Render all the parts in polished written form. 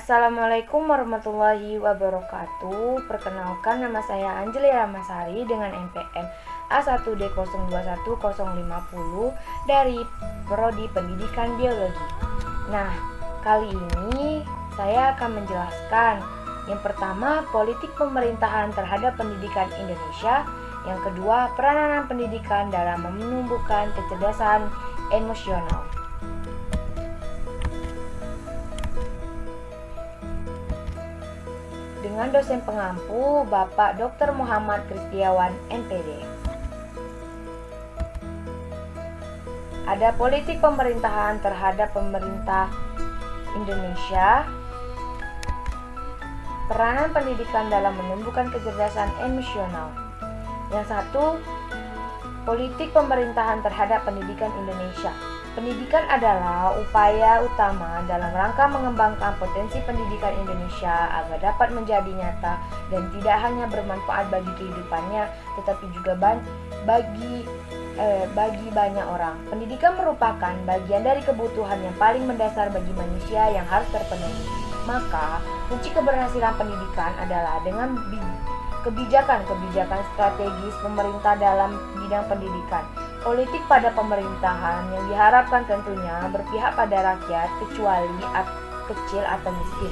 Assalamualaikum warahmatullahi wabarakatuh. Perkenalkan, nama saya Anjeli Ramasari dengan NPM A1D021050 dari Prodi Pendidikan Biologi. Nah, kali ini saya akan menjelaskan yang pertama, politik pemerintahan terhadap pendidikan Indonesia. Yang kedua, peranan pendidikan dalam menumbuhkan kecerdasan emosional. Dengan dosen pengampu Bapak Dr. Muhammad Kristiawan, MPD. Ada politik pemerintahan terhadap pemerintah Indonesia. Peranan pendidikan dalam menumbuhkan kecerdasan emosional. Yang satu, politik pemerintahan terhadap pendidikan Indonesia. Pendidikan adalah upaya utama dalam rangka mengembangkan potensi pendidikan Indonesia agar dapat menjadi nyata dan tidak hanya bermanfaat bagi kehidupannya, tetapi juga bagi banyak orang. Pendidikan merupakan bagian dari kebutuhan yang paling mendasar bagi manusia yang harus terpenuhi. Maka, kunci keberhasilan pendidikan adalah dengan kebijakan-kebijakan strategis pemerintah dalam bidang pendidikan. Politik pada pemerintahan yang diharapkan tentunya berpihak pada rakyat kecuali kecil atau miskin.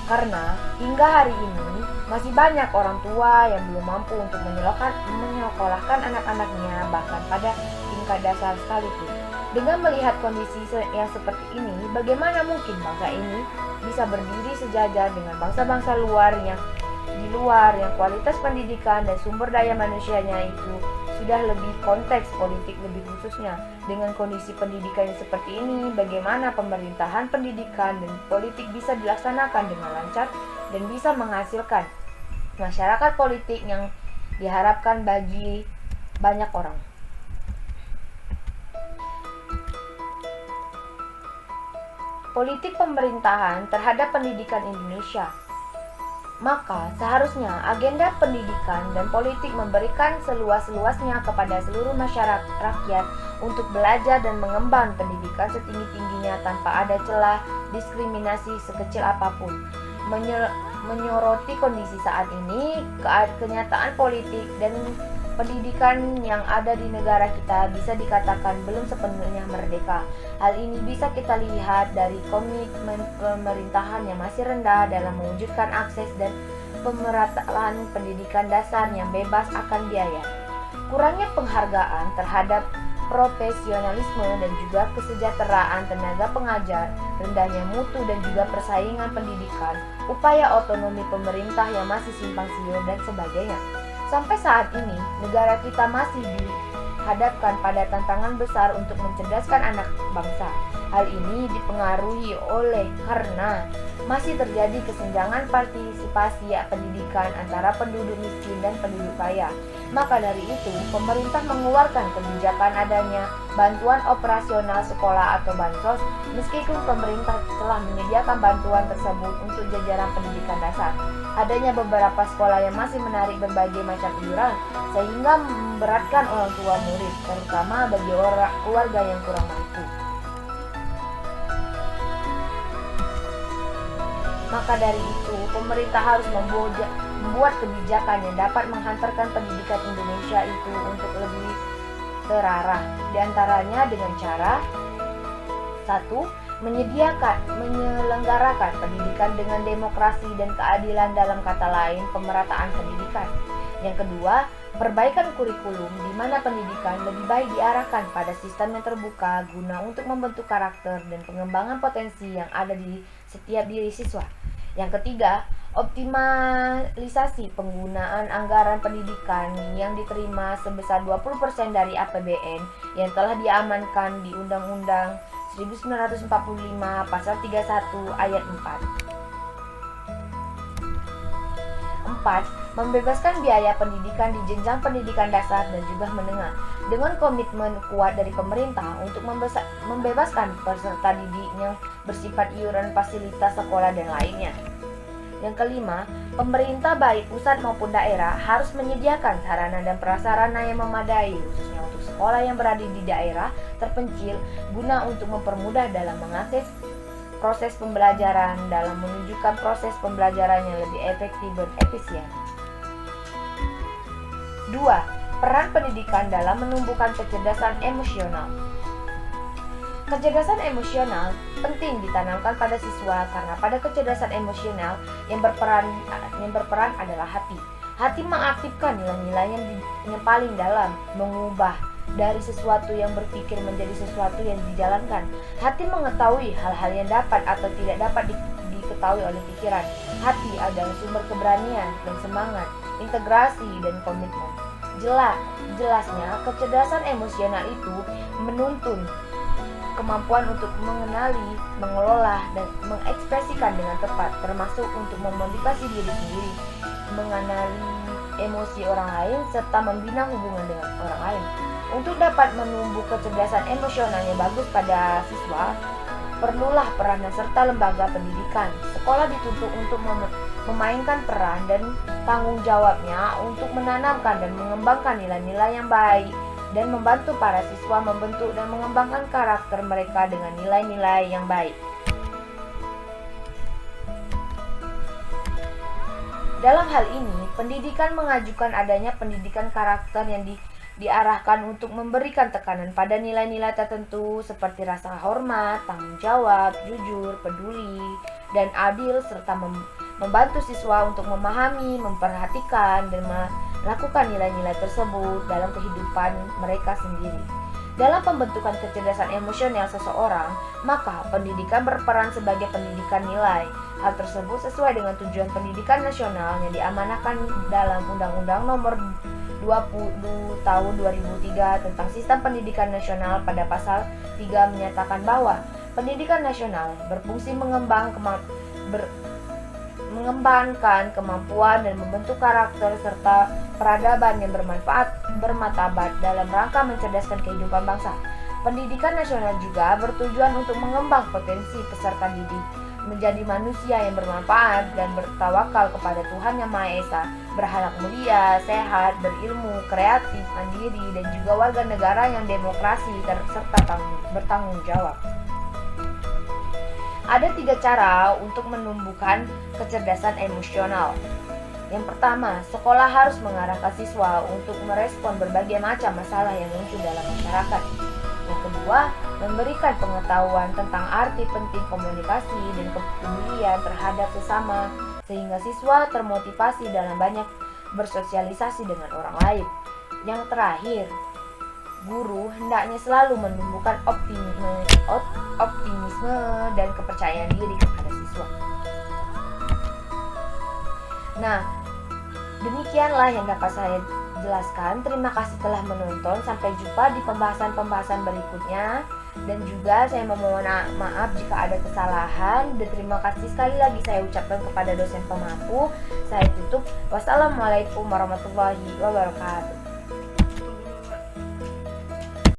Karena hingga hari ini masih banyak orang tua yang belum mampu untuk menyekolahkan anak-anaknya bahkan pada tingkat dasar sekalipun. Dengan melihat kondisi yang seperti ini, bagaimana mungkin bangsa ini bisa berdiri sejajar dengan bangsa-bangsa luar yang kualitas pendidikan dan sumber daya manusianya itu sudah lebih konteks politik lebih khususnya. Dengan kondisi pendidikan yang seperti ini, bagaimana pemerintahan pendidikan dan politik bisa dilaksanakan dengan lancar dan bisa menghasilkan masyarakat politik yang diharapkan bagi banyak orang. Politik pemerintahan terhadap pendidikan Indonesia. Maka seharusnya agenda pendidikan dan politik memberikan seluas-luasnya kepada seluruh masyarakat rakyat untuk belajar dan mengembang pendidikan setinggi-tingginya tanpa ada celah diskriminasi sekecil apapun. Menyoroti kondisi saat ini, kenyataan politik dan pendidikan yang ada di negara kita bisa dikatakan belum sepenuhnya merdeka. Hal ini bisa kita lihat dari komitmen pemerintahan yang masih rendah dalam mewujudkan akses dan pemerataan pendidikan dasar yang bebas akan biaya. Kurangnya penghargaan terhadap profesionalisme dan juga kesejahteraan tenaga pengajar, rendahnya mutu dan juga persaingan pendidikan, upaya otonomi pemerintah yang masih simpang siur dan sebagainya. Sampai saat ini, negara kita masih dihadapkan pada tantangan besar untuk mencerdaskan anak bangsa. Hal ini dipengaruhi karena masih terjadi kesenjangan partisipasi pendidikan antara penduduk miskin dan penduduk kaya. Maka dari itu, pemerintah mengeluarkan kebijakan adanya bantuan operasional sekolah atau bansos, meskipun pemerintah telah menyediakan bantuan tersebut untuk jajaran pendidikan dasar. Adanya beberapa sekolah yang masih menarik berbagai macam iuran, sehingga memberatkan orang tua murid, terutama bagi keluarga yang kurang mampu. Maka dari itu, pemerintah harus membuat kebijakan yang dapat menghantarkan pendidikan Indonesia itu untuk lebih terarah. Di antaranya dengan cara 1. Menyelenggarakan pendidikan dengan demokrasi dan keadilan, dalam kata lain, pemerataan pendidikan. Yang kedua, perbaikan kurikulum di mana pendidikan lebih baik diarahkan pada sistem yang terbuka guna untuk membentuk karakter dan pengembangan potensi yang ada di setiap diri siswa. Yang ketiga, optimalisasi penggunaan anggaran pendidikan yang diterima sebesar 20% dari APBN yang telah diamankan di Undang-Undang 1945 Pasal 31 Ayat 4. Membebaskan biaya pendidikan di jenjang pendidikan dasar dan juga menengah dengan komitmen kuat dari pemerintah untuk membebaskan peserta didik yang bersifat iuran fasilitas sekolah dan lainnya. Yang kelima, pemerintah baik pusat maupun daerah harus menyediakan sarana dan prasarana yang memadai khususnya untuk sekolah yang berada di daerah terpencil guna untuk mempermudah dalam mengakses proses pembelajaran dalam menunjukkan proses pembelajaran yang lebih efektif dan efisien. 2. Peran pendidikan dalam menumbuhkan kecerdasan emosional. Kecerdasan emosional penting ditanamkan pada siswa karena pada kecerdasan emosional yang berperan adalah hati. Hati mengaktifkan nilai-nilai yang paling dalam, mengubah dari sesuatu yang berpikir menjadi sesuatu yang dijalankan. Hati mengetahui hal-hal yang dapat atau tidak dapat diketahui oleh pikiran. Hati adalah sumber keberanian dan semangat, integrasi dan komitmen. Jelasnya, kecerdasan emosional itu menuntun kemampuan untuk mengenali, mengelola, dan mengekspresikan dengan tepat, termasuk untuk memotivasi diri sendiri, mengenali emosi orang lain, serta membina hubungan dengan orang lain. Untuk dapat menumbuh kecerdasan emosional yang bagus pada siswa, perlulah peranan serta lembaga pendidikan. Sekolah dituntut untuk memainkan peran dan tanggung jawabnya untuk menanamkan dan mengembangkan nilai-nilai yang baik dan membantu para siswa membentuk dan mengembangkan karakter mereka dengan nilai-nilai yang baik. Dalam hal ini, pendidikan mengajukan adanya pendidikan karakter yang diarahkan untuk memberikan tekanan pada nilai-nilai tertentu seperti rasa hormat, tanggung jawab, jujur, peduli, dan adil, serta membantu siswa untuk memahami, memperhatikan, dan melakukan nilai-nilai tersebut dalam kehidupan mereka sendiri. Dalam pembentukan kecerdasan emosional seseorang, maka pendidikan berperan sebagai pendidikan nilai. Hal tersebut sesuai dengan tujuan pendidikan nasional yang diamanahkan dalam Undang-Undang Nomor 20 Tahun 2003 tentang Sistem Pendidikan Nasional. Pada pasal 3 menyatakan bahwa pendidikan nasional berfungsi mengembangkan kemampuan dan membentuk karakter serta peradaban yang bermartabat dalam rangka mencerdaskan kehidupan bangsa. Pendidikan nasional juga bertujuan untuk mengembang potensi peserta didik menjadi manusia yang bermanfaat dan bertawakal kepada Tuhan Yang Maha Esa, berakhlak mulia, sehat, berilmu, kreatif, mandiri, dan juga warga negara yang demokrasi serta bertanggung jawab. Ada 3 cara untuk menumbuhkan kecerdasan emosional. Yang pertama, sekolah harus mengarahkan siswa untuk merespon berbagai macam masalah yang muncul dalam masyarakat. Yang kedua, memberikan pengetahuan tentang arti penting komunikasi dan kepedulian terhadap sesama, sehingga siswa termotivasi dalam banyak bersosialisasi dengan orang lain. Yang terakhir, guru hendaknya selalu menumbuhkan optimisme dan kepercayaan diri kepada siswa. Nah, demikianlah yang dapat saya jelaskan. Terima kasih telah menonton. Sampai jumpa di pembahasan-pembahasan berikutnya. Dan juga saya memohon maaf jika ada kesalahan. Dan terima kasih sekali lagi saya ucapkan kepada dosen pemampu. Saya tutup. Wassalamualaikum warahmatullahi wabarakatuh.